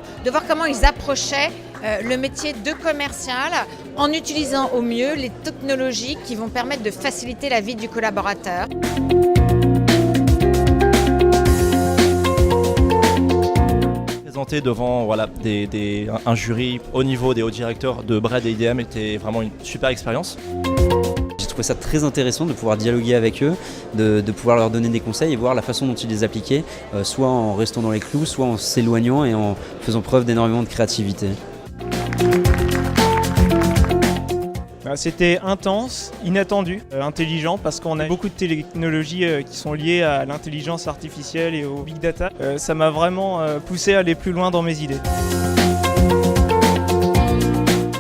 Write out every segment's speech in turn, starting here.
également de voir comment ils approchaient le métier de commercial en utilisant au mieux les technologies qui vont permettre de faciliter la vie du collaborateur. Présenter devant un jury au niveau des hauts directeurs de Bread et IDM était vraiment une super expérience. J'ai trouvé ça très intéressant de pouvoir dialoguer avec eux, de pouvoir leur donner des conseils et voir la façon dont ils les appliquaient, soit en restant dans les clous, soit en s'éloignant et en faisant preuve d'énormément de créativité. C'était intense, inattendu, intelligent parce qu'on a beaucoup de technologies qui sont liées à l'intelligence artificielle et au big data. Ça m'a vraiment poussé à aller plus loin dans mes idées.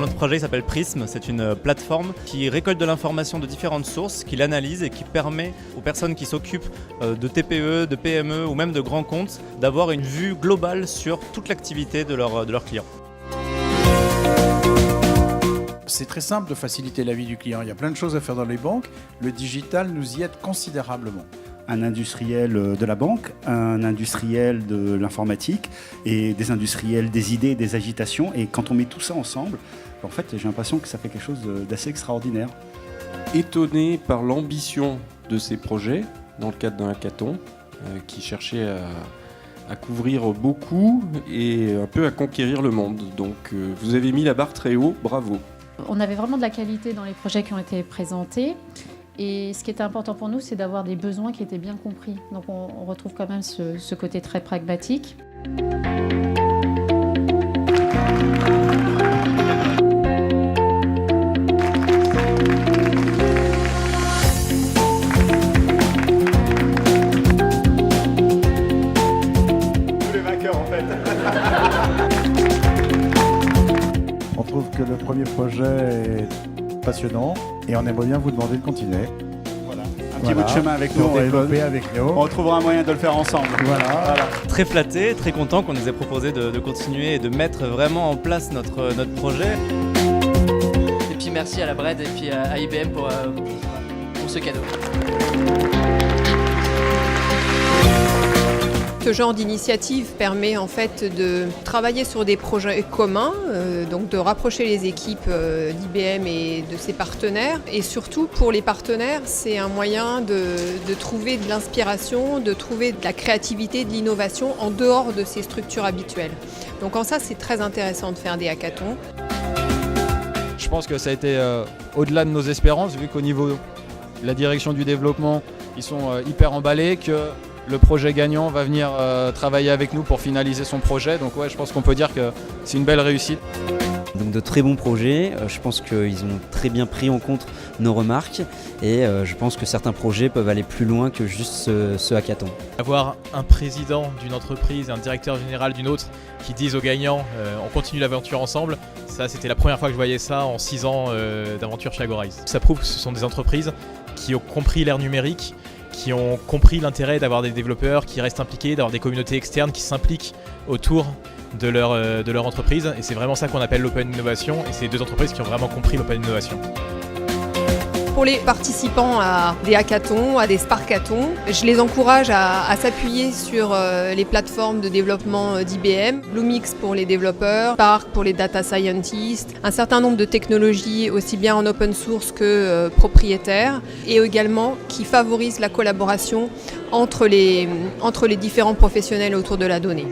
Notre projet s'appelle Prism, c'est une plateforme qui récolte de l'information de différentes sources, qui l'analyse et qui permet aux personnes qui s'occupent de TPE, de PME ou même de grands comptes d'avoir une vue globale sur toute l'activité de leurs clients. C'est très simple de faciliter la vie du client. Il y a plein de choses à faire dans les banques. Le digital nous y aide considérablement. Un industriel de la banque, un industriel de l'informatique et des industriels des idées, des agitations. Et quand on met tout ça ensemble, en fait, j'ai l'impression que ça fait quelque chose d'assez extraordinaire. Étonné par l'ambition de ces projets, dans le cadre d'un hackathon, qui cherchait à couvrir beaucoup et un peu à conquérir le monde. Donc vous avez mis la barre très haut, bravo. On avait vraiment de la qualité dans les projets qui ont été présentés. Et ce qui était important pour nous, c'est d'avoir des besoins qui étaient bien compris. Donc on retrouve quand même ce côté très pragmatique. Tous les vainqueurs en fait. On trouve que le premier projet est passionnant et on aimerait bien vous demander de continuer. Voilà. Un petit bout de chemin avec nous, on va développer avec nous. On retrouvera un moyen de le faire ensemble. Voilà. Très flatté, très content qu'on nous ait proposé de continuer et de mettre vraiment en place notre projet. Et puis merci à la Bread et puis à IBM pour ce cadeau. Ce genre d'initiative permet en fait de travailler sur des projets communs, donc de rapprocher les équipes d'IBM et de ses partenaires. Et surtout pour les partenaires, c'est un moyen de trouver de l'inspiration, de trouver de la créativité, de l'innovation en dehors de ces structures habituelles. Donc en ça, c'est très intéressant de faire des hackathons. Je pense que ça a été au-delà de nos espérances, vu qu'au niveau de la direction du développement, ils sont hyper emballés, que le projet gagnant va venir travailler avec nous pour finaliser son projet. Donc ouais, je pense qu'on peut dire que c'est une belle réussite. Donc de très bons projets, je pense qu'ils ont très bien pris en compte nos remarques et je pense que certains projets peuvent aller plus loin que juste ce hackathon. Avoir un président d'une entreprise, un directeur général d'une autre qui disent aux gagnants on continue l'aventure ensemble, ça c'était la première fois que je voyais ça en 6 ans d'aventure chez Agorize. Ça prouve que ce sont des entreprises qui ont compris l'ère numérique, qui ont compris l'intérêt d'avoir des développeurs qui restent impliqués, d'avoir des communautés externes qui s'impliquent autour de leur entreprise. Et c'est vraiment ça qu'on appelle l'open innovation. Et c'est 2 entreprises qui ont vraiment compris l'open innovation. Pour les participants à des hackathons, à des sparkathons, je les encourage à s'appuyer sur les plateformes de développement d'IBM, Bluemix pour les développeurs, Spark pour les data scientists, un certain nombre de technologies aussi bien en open source que propriétaires, et également qui favorisent la collaboration entre les différents professionnels autour de la donnée.